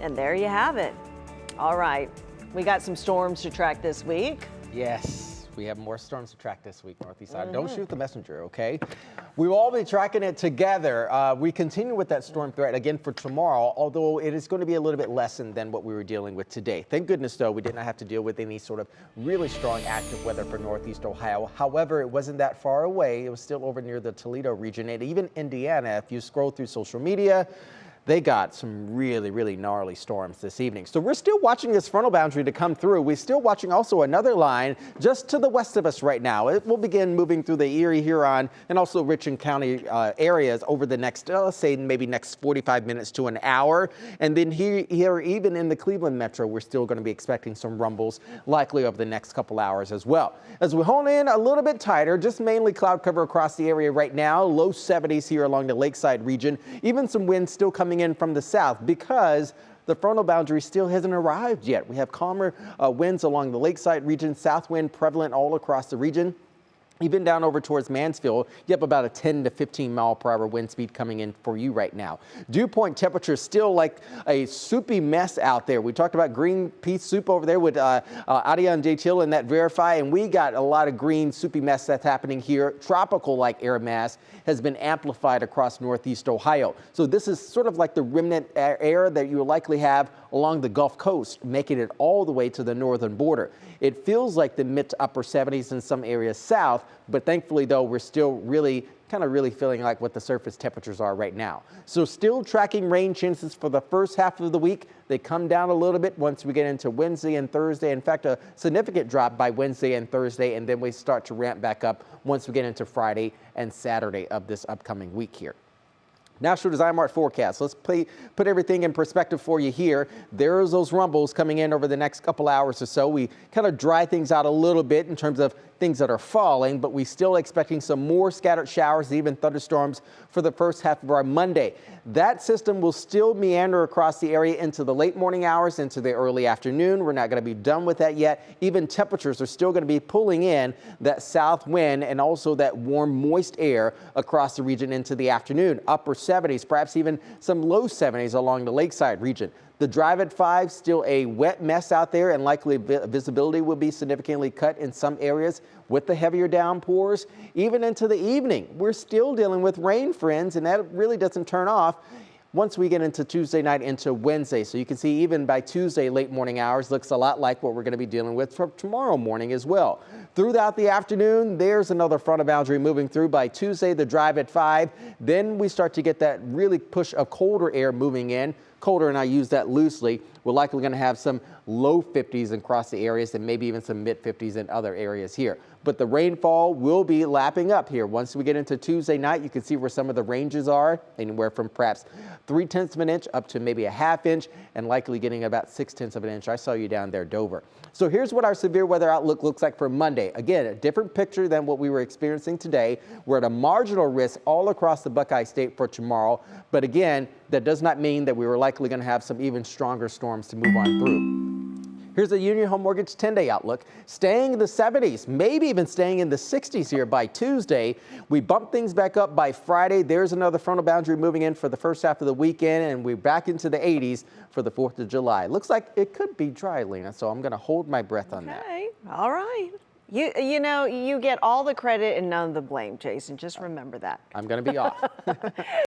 And there you have it. All right, we got some storms to track this week. Yes, we have more storms to track this week, Northeast side. Don't shoot the messenger, okay? We will all be tracking it together. We continue with that storm threat again for tomorrow, although it is going to be a little bit lessened than what we were dealing with today. Thank goodness, though, we did not have to deal with any sort of really strong active weather for Northeast Ohio. However, it wasn't that far away. It was still over near the Toledo region and even Indiana. If you scroll through social media, they got some really gnarly storms this evening. So we're still watching this frontal boundary to come through. We're still watching also another line just to the west of us right now. It will begin moving through the Erie, Huron, and also Richland County areas over the next, let's say maybe next 45 minutes to an hour. And then here, even in the Cleveland metro, we're still going to be expecting some rumbles likely over the next couple hours as well. As we hone in a little bit tighter, just mainly cloud cover across the area right now, low 70s here along the lakeside region, even some wind still coming in from the south because the frontal boundary still hasn't arrived yet. We have calmer winds along the lakeside region, south wind prevalent all across the region. Even down over towards Mansfield, you have about a 10 to 15 mile per hour wind speed coming in for you right now. Dew point temperature still like a soupy mess out there. We talked about green pea soup over there with Adia and J-Till and that Verify, and we got a lot of green soupy mess that's happening here. Tropical like air mass has been amplified across Northeast Ohio. So this is sort of like the remnant air that you will likely have along the Gulf Coast, making it all the way to the northern border. It feels like the mid to upper 70s in some areas south, but thankfully, though, we're still really feeling like what the surface temperatures are right now. So still tracking rain chances for the first half of the week. They come down a little bit once we get into Wednesday and Thursday. In fact, a significant drop by Wednesday and Thursday, and then we start to ramp back up once we get into Friday and Saturday of this upcoming week here. National Design Mart forecast. Let's put everything in perspective for you here. There's those rumbles coming in over the next couple hours or so. We kind of dry things out a little bit in terms of things that are falling, but we still expecting some more scattered showers, even thunderstorms for the first half of our Monday. That system will still meander across the area into the late morning hours, into the early afternoon. We're not going to be done with that yet. Even temperatures are still going to be pulling in that south wind and also that warm, moist air across the region into the afternoon. Upper 70s, perhaps even some low 70s along the lakeside region. The drive at 5, still a wet mess out there, and likely visibility will be significantly cut in some areas with the heavier downpours. Even into the evening, we're still dealing with rain, friends, and that really doesn't turn off once we get into Tuesday night into Wednesday. So you can see even by Tuesday, late morning hours, looks a lot like what we're going to be dealing with for tomorrow morning as well. Throughout the afternoon, there's another frontal boundary moving through. By Tuesday, the drive at 5. Then we start to get that really push of colder air moving in. Colder, and I use that loosely. We're likely going to have some low 50s across the areas and maybe even some mid 50s in other areas here. But the rainfall will be lapping up here. Once we get into Tuesday night, you can see where some of the ranges are, anywhere from perhaps 3/10 of an inch up to maybe a ½ inch, and likely getting about 6/10 of an inch. I saw you down there, Dover. So here's what our severe weather outlook looks like for Monday. Again, a different picture than what we were experiencing today. We're at a marginal risk all across the Buckeye State for tomorrow. But again, that does not mean that we were likely going to have some even stronger storms to move on through. Here's a Union Home Mortgage 10-day outlook. Staying in the 70s, maybe even staying in the 60s here by Tuesday. We bump things back up by Friday. There's another frontal boundary moving in for the first half of the weekend, and we're back into the 80s for the 4th of July. Looks like it could be dry, Lena, so I'm going to hold my breath on that. Okay, all right. You know, you get all the credit and none of the blame, Jason. Just remember that. I'm going to be off.